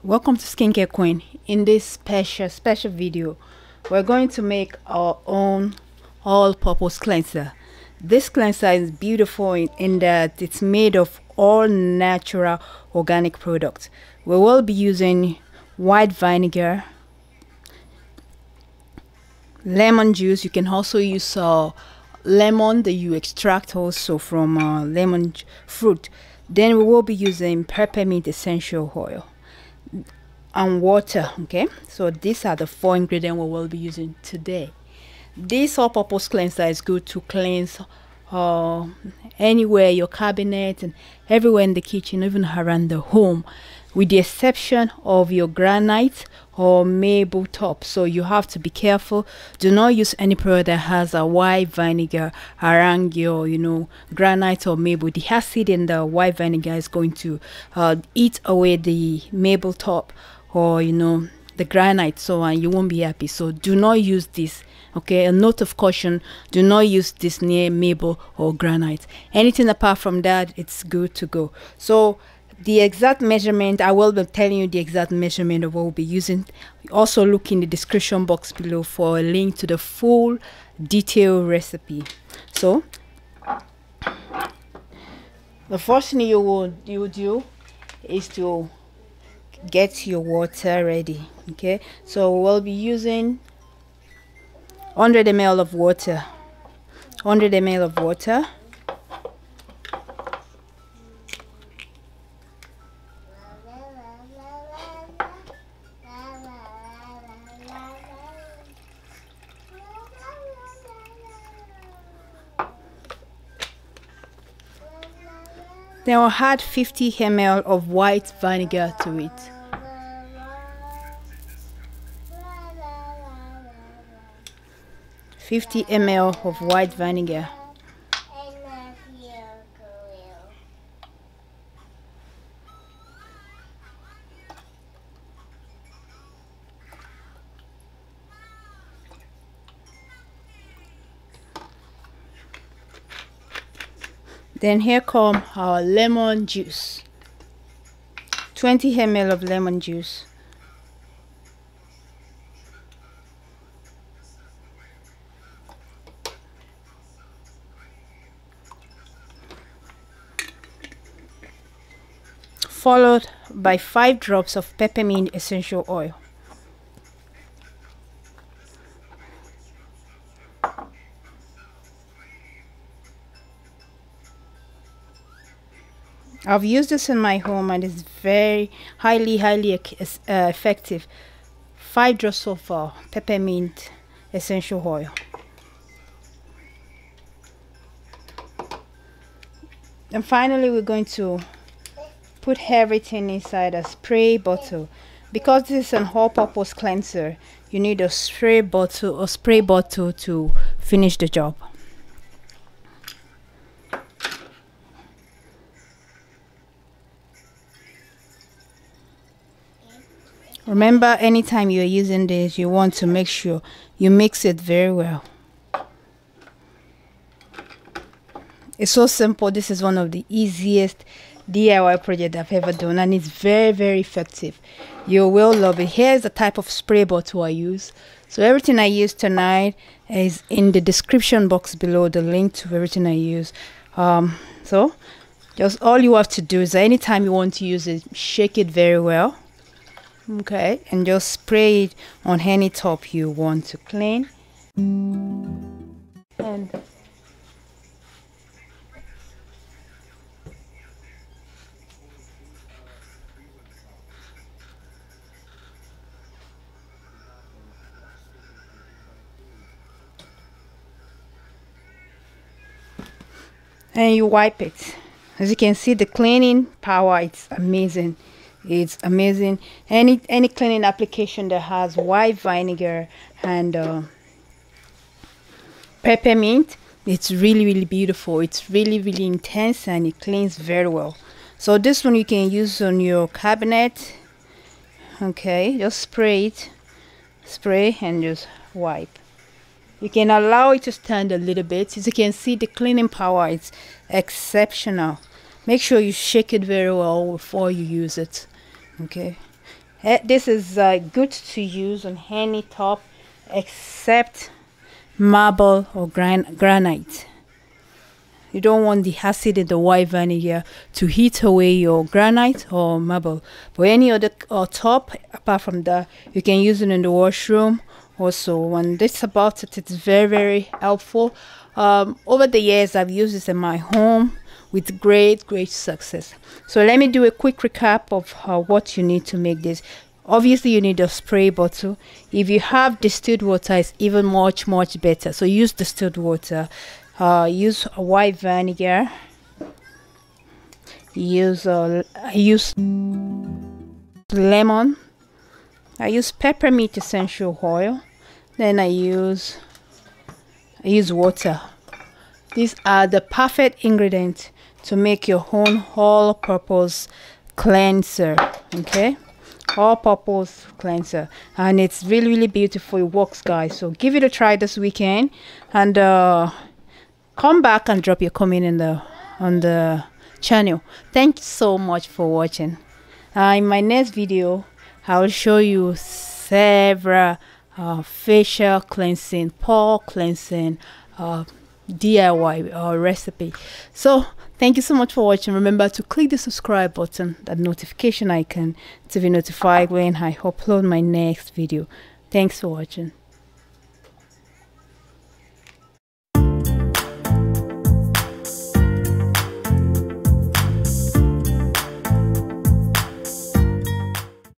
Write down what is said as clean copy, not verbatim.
Welcome to Skincare Queen. In this special video, we're going to make our own all-purpose cleanser. This cleanser is beautiful in that it's made of all natural organic products. We will be using white vinegar, lemon juice. You can also use lemon that you extract also from lemon fruit. Then we will be using peppermint essential oil and water. Okay, so these are the 4 ingredients we will be using today. This all-purpose cleanser is good to cleanse anywhere, your cabinet and everywhere in the kitchen, even around the home, with the exception of your granite or marble top. So you have to be careful. Do not use any product that has a white vinegar around your granite or marble. The acid in the white vinegar is going to eat away the marble top or the granite, so and you won't be happy. So do not use this. Okay, a note of caution: do not use this near marble or granite. Anything apart from that, it's good to go. So the exact measurement, I will be telling you the exact measurement of what we'll be using. Also look in the description box below for a link to the full detailed recipe. So the first thing you will do is to get your water ready. Okay, so we'll be using 100 ml of water. 100 ml of water. Then we'll add 50 ml of white vinegar to it. $50 ml of white vinegar. Then here come our lemon juice. 20 ml of lemon juice. Followed by 5 drops of peppermint essential oil. I've used this in my home and it's very highly effective. 5 drops of peppermint essential oil. And finally, we're going to put everything inside a spray bottle. Because this is an all-purpose cleanser, you need a spray bottle to finish the job. Remember, anytime you're using this, you want to make sure you mix it very well. It's so simple. This is one of the easiest DIY project I've ever done, and it's very effective. You will love it. Here's the type of spray bottle I use. So everything I use tonight is in the description box below, the link to everything I use. So just all you have to do is anytime you want to use it, shake it very well. Okay, and just spray it on any top you want to clean. And you wipe it. As you can see, the cleaning power, it's amazing. It's amazing. Any cleaning application that has white vinegar and peppermint, it's really beautiful. It's really intense and it cleans very well. So this one you can use on your cabinet. Okay, just spray and just wipe. You can allow it to stand a little bit. As you can see, the cleaning power is exceptional. Make sure you shake it very well before you use it. Okay, This is good to use on any top except marble or granite. You don't want the acid in the white vinegar to heat away your granite or marble. But any other top apart from that, you can use it in the washroom also. When this about it, it's very helpful. Over the years, I've used this in my home with great success. So let me do a quick recap of what you need to make this. Obviously, you need a spray bottle. If you have distilled water, it's even much better. So use distilled water. Use a white vinegar. I use lemon. I use peppermint essential oil. Then I use water. These are the perfect ingredients to make your own all-purpose cleanser. Okay, all-purpose cleanser, and it's really beautiful. It works, guys. So give it a try this weekend, and come back and drop your comment on the channel. Thank you so much for watching. In my next video, I will show you several facial cleansing, pore cleansing DIY recipe. So thank you so much for watching. Remember to click the subscribe button, that notification icon, to be notified when I upload my next video. Thanks for watching.